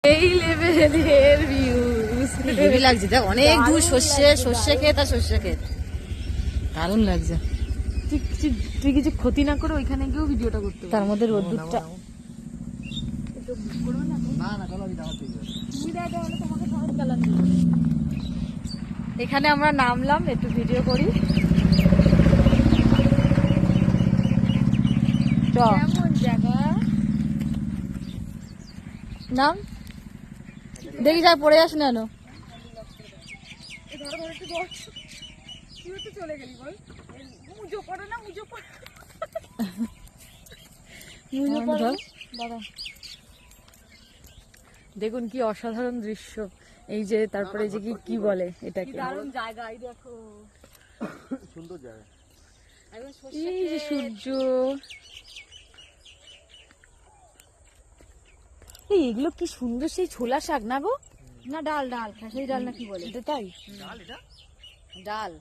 এই লেভেলের views heavy লাগছে। দেখ অনেক দূর সর্ষে ক্ষেত আর সর্ষে ক্ষেত, দারুণ লাগছে। তুই কিছু ক্ষতি না করে ওইখানে গিয়েও ভিডিওটা করতে, তার মধ্যে রোদ্দুরটা। এখানে আমরা নামলাম, একটু ভিডিও করি। কেমন জায়গা নাম দেখি, যা পড়ে যাস না। চলে গেলি বল, মুজো পড়ে না, মুজো পড়ে দাদা। দেখুন কি অসাধারণ দৃশ্য। এই যে তারপরে যে কি বলে এটাকে, দারুণ জায়গা। এই দেখো সুন্দর জায়গা, এই যে সূর্য। এই এগুলো কি সুন্দর, সেই ছোলা শাক না গো? না ডাল, ডাল সেই ডাল না কি বলে এটা? তাই ডাল, এটা ডাল।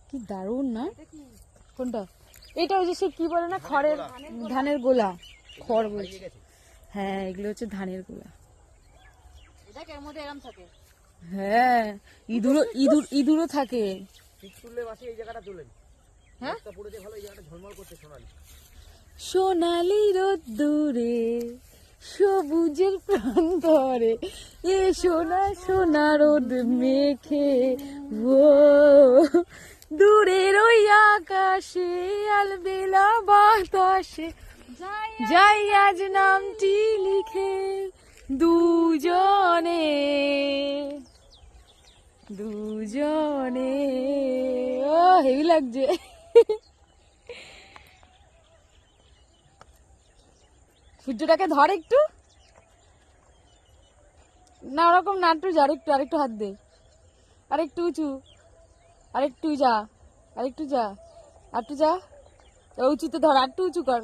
কি দারুণ না? কোনটা? এটা ওই যে সে কি বলে না, খড়ের ধানের গোলা, খড় বলছে। হ্যাঁ এগুলো হচ্ছে ধানের গোলা। হ্যাঁ ইঁদুরও থাকে। সোনালি রোদ্দুরে সবুজের প্রান্তরে এ সোনা সোনা রোদ মেখে, ও দূরের ওই আকাশে আলবেলা বাতাসে যাই আজ নামটি লিখে দুজনে দুজনে। ও হেভি লাগছে। সূর্যটাকে ধর একটু না, ওরকম না, একটু আরেকটু হাত দে, আরেকটু উঁচু, আরেকটু যা, আরেকটু যা, আরেকটু যা, উঁচুতে ধর, আরেকটু উঁচু কর,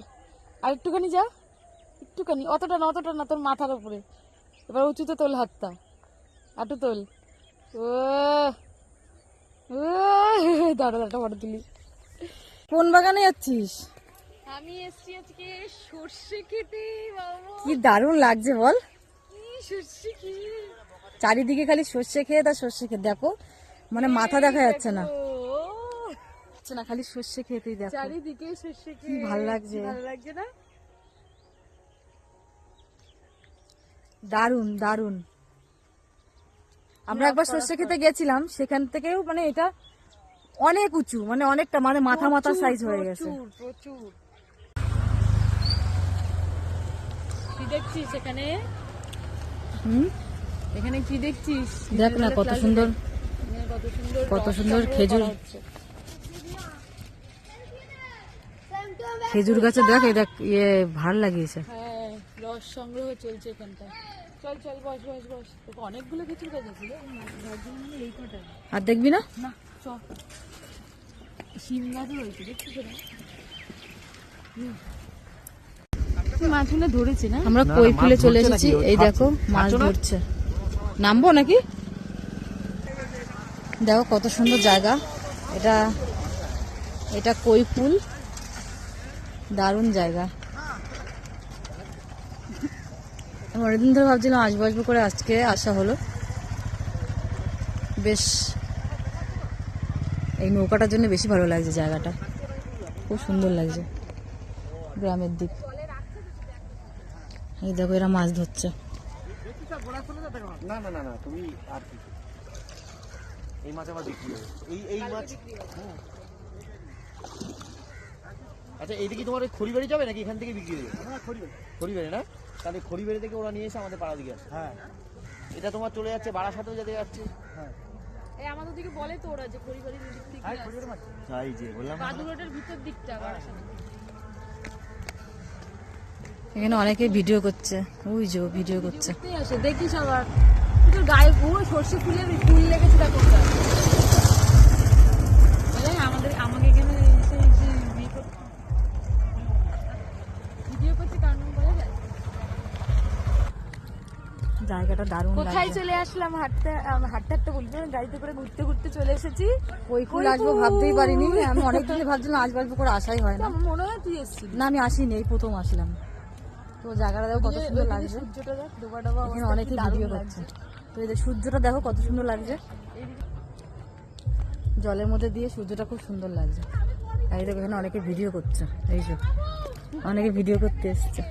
আরেকটুখানি যা, একটুখানি, অতটা না, তোর মাথার উপরে। এবার উঁচুতে তোল হাতটা, আটু তোল। ও দাঁড়া ফটো তুলি। কোন বাগানে যাচ্ছিস? আমি এসছি আজকে সর্ষে খেতে। কি দারুণ লাগছে বল, চারিদিকে খালি সর্ষে ক্ষেত আর সর্ষে ক্ষেত। দেখো মানে মাথা দেখা যাচ্ছে না, খালি সর্ষে ক্ষেতেই দেখো চারিদিকে সর্ষে ক্ষেত। কি ভালো লাগছে, ভালো লাগছে না? দারুণ দারুণ। আমরা একবার সর্ষে ক্ষেতে গেছিলাম, সেখান থেকেও মানে এটা অনেক উঁচু, মানে অনেকটা, মানে মাথা সাইজ হয়ে গেছে। প্রচুর। কি দেখছিস এখানে? এখানে কি দেখছিস? দেখ না কত সুন্দর, কত সুন্দর খেজুর, খেজুর গাছে দেখ, এটা ইয়ে ভার লাগিয়েছে। হ্যাঁ রস সংগ্রহ চলছে এখানটা। চল চল বস বস বস। অনেকগুলো খেজুর গাছ আছে, এই কটা আর দেখবি না? না চল। শিম গাছও রয়েছে, দেখছিস না? মাছগুলো ধরেছে না? আমরা কই ফুলে চলে এসেছি। এই দেখো মাছ ধরছে। নামবো নাকি? দেখো কত সুন্দর জায়গা এটা, এটা কই ফুল, দারুণ জায়গা। অনেকদিন ধরে ভাবছিলাম আসবো করে, আজকে আসা হলো। বেশ এই নৌকাটার জন্য বেশি ভালো লাগছে জায়গাটা, খুব সুন্দর লাগছে গ্রামের দিক। এই দেখো এরা মাছ ধরছে। না না না না, তুমি আর কি, এই মাছ আবার বিক্রি হবে, এই মাছ। আচ্ছা এইদিকে তোমার খড়িবাড়ি যাবে নাকি এখান থেকে বিক্রি হবে? হ্যাঁ খড়িবাড়ি না, তাহলে খড়িবাড়ি থেকে ওরা নিয়ে এসে আমাদের পাড়া দিকে আসে। হ্যাঁ এটা তোমার চলে যাচ্ছে বারাসাতেও যেতে যাচ্ছে। হ্যাঁ এই আমাদের দিকে বলে তো ওরা যে খড়িবাড়ির দিক থেকে। হ্যাঁ খড়িবাড়ি মাছ, তাই যে বললাম বাদু রোডের ভিতর দিকটা বারাসাত। এখানে অনেকে ভিডিও করছে, ওই যে ভিডিও করছে, দেখিস আবার তোর গায়ে সর্ষে ফুলের ফুল লেগেছে। দেখো আমাদের, আমাকে এখানে ভিডিও করছে, কারণ বলা যায়। জায়গাটা দারুণ। কোথায় চলে আসলাম? হাঁটতে বলবো, গাড়িতে করে ঘুরতে ঘুরতে চলে এসেছি। কই ফুল আসবো ভাবতেই পারিনি। আমি অনেকদিন ভাবছিলাম আসবো করে, আসাই হয় না। মনে হয় তুই এসেছিস? না আমি আসিনি, এই প্রথম আসলাম। তো জায়গাটা দেখো কত সুন্দর লাগছে, সূর্যটা দেখ ডোবা ডোবা, এখানে অনেকে ভিডিও করছে। তো এই যে সূর্যটা দেখো কত সুন্দর লাগছে, জলের মধ্যে দিয়ে সূর্যটা খুব সুন্দর লাগছে। আর এই দেখো এখানে অনেকে ভিডিও করছে, এই যে অনেকে ভিডিও করতে এসছে।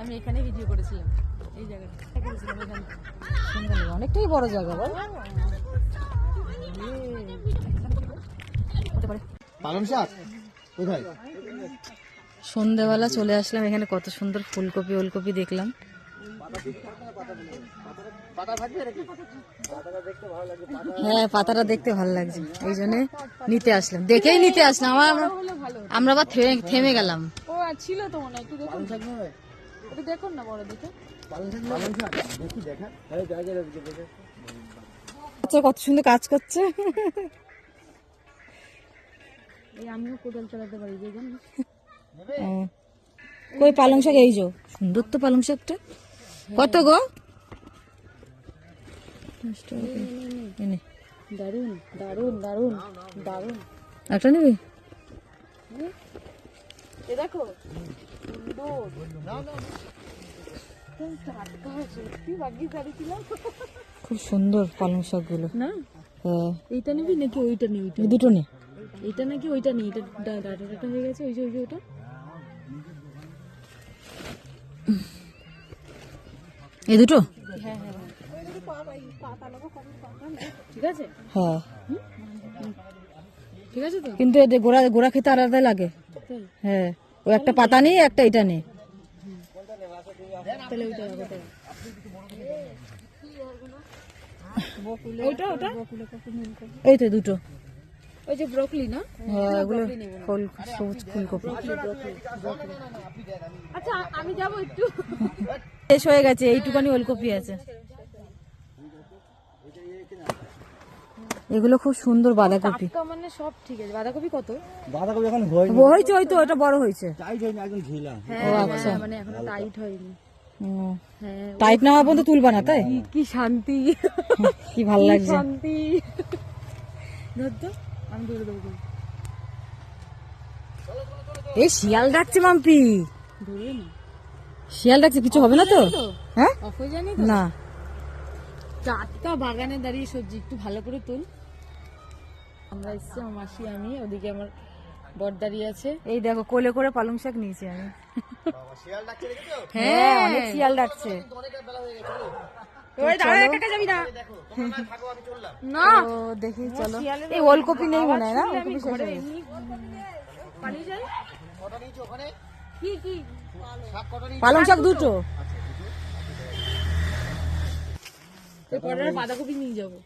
আমি এখানে ভিডিও করেছিলাম, এই জায়গাটা করেছিলাম, এখানে সুন্দর লাগে, অনেকটাই বড় জায়গা বল। পালং শাক কোথায়? সন্ধ্যাবেলা চলে আসলাম, এখানে কত সুন্দর ফুলকপি ওলকপি দেখলাম। হ্যাঁ পাতাটা দেখতে ভালো লাগছে, এই জন্য নিতে আসলাম, দেখেই নিতে আসলাম। আমরা আবার থেমে গেলাম। ও ছিল তো মনে হয়, একটু দেখুন, একটু দেখুন না বড় দেখে। আচ্ছা কত সুন্দর কাজ করছে। আমিও কোদাল চালাতে পারি, দেখুন। কই পালং শাক, এই যে সুন্দর তো পালং শাকটা, কত গো? দারুন দারুন দারুন দারুন, একটা নিবি? দেখো খুব সুন্দর পালং শাক গুলো না। হ্যাঁ এইটা নিবি নাকি ওইটা নিবি? দুটো নে, এইটা নাকি ওইটা নেই, এটা ডাটা ডাটা হয়ে গেছে, ওই যে ওইটা। এই দুটো? হ্যাঁ হ্যাঁ ঠিক আছে, হ্যাঁ ঠিক আছে তো, কিন্তু এটা গোড়া গোড়া খেতে আলাদা লাগে। হ্যাঁ ও একটা পাতা নেই, একটা এটা নেই, তাহলে ওইটা এই তো দুটো, ওই যে ব্রকলি না? হ্যাঁ ওগুলো ফুল সবুজ ফুলকপি। আচ্ছা আমি যাব একটু, শেষ হয়ে গেছে, এইটুকানি ওলকপি আছে। এগুলো খুব সুন্দর বাঁধাকপি, মানে সব ঠিক আছে। বাঁধাকপি কত? বাঁধাকপি এখন হয়েছে, ওই তো ওটা বড় হয়েছে, টাইট হয়নি, একদম ঢিলা। ও আচ্ছা, মানে এখনো টাইট হয়নি। হ্যাঁ টাইট না হওয়া পর্যন্ত তুলবা না, তাই? কি শান্তি, কি ভালো লাগছে, শান্তি। আমি দৌড়ে দেবো। এই শিয়াল ডাকছে মাম্পি, শিয়াল ডাকছে, কিছু হবে না তো? হ্যাঁ না, টাটকা বাগানে দাঁড়িয়ে সবজি, একটু ভালো করে তুল। আমরা এসছি, আমার মাসি আমি, ওদিকে আমার বর দাঁড়িয়ে আছে। এই দেখো কোলে করে পালং শাক নিয়েছি আমি। হ্যাঁ অনেক শিয়াল ডাকছে। না দেখি চলো, এই ওলকপি নেই মনে হয় না? পালং শাক দুটো, বাঁধাকপি নিয়ে যাবো,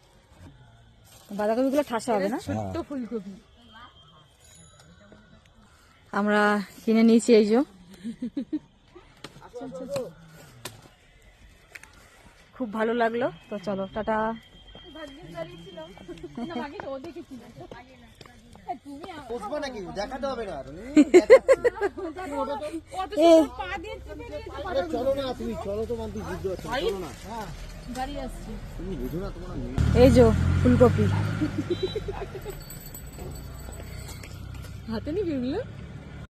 বাঁধাকপি গুলো ঠাসা হবে না? ছোট্ট ফুলকপি আমরা কিনে নিয়েছি, এই যে খুব ভালো লাগলো। তো চলো টাটা। এই যে ফুলকপি হাতে নিবি,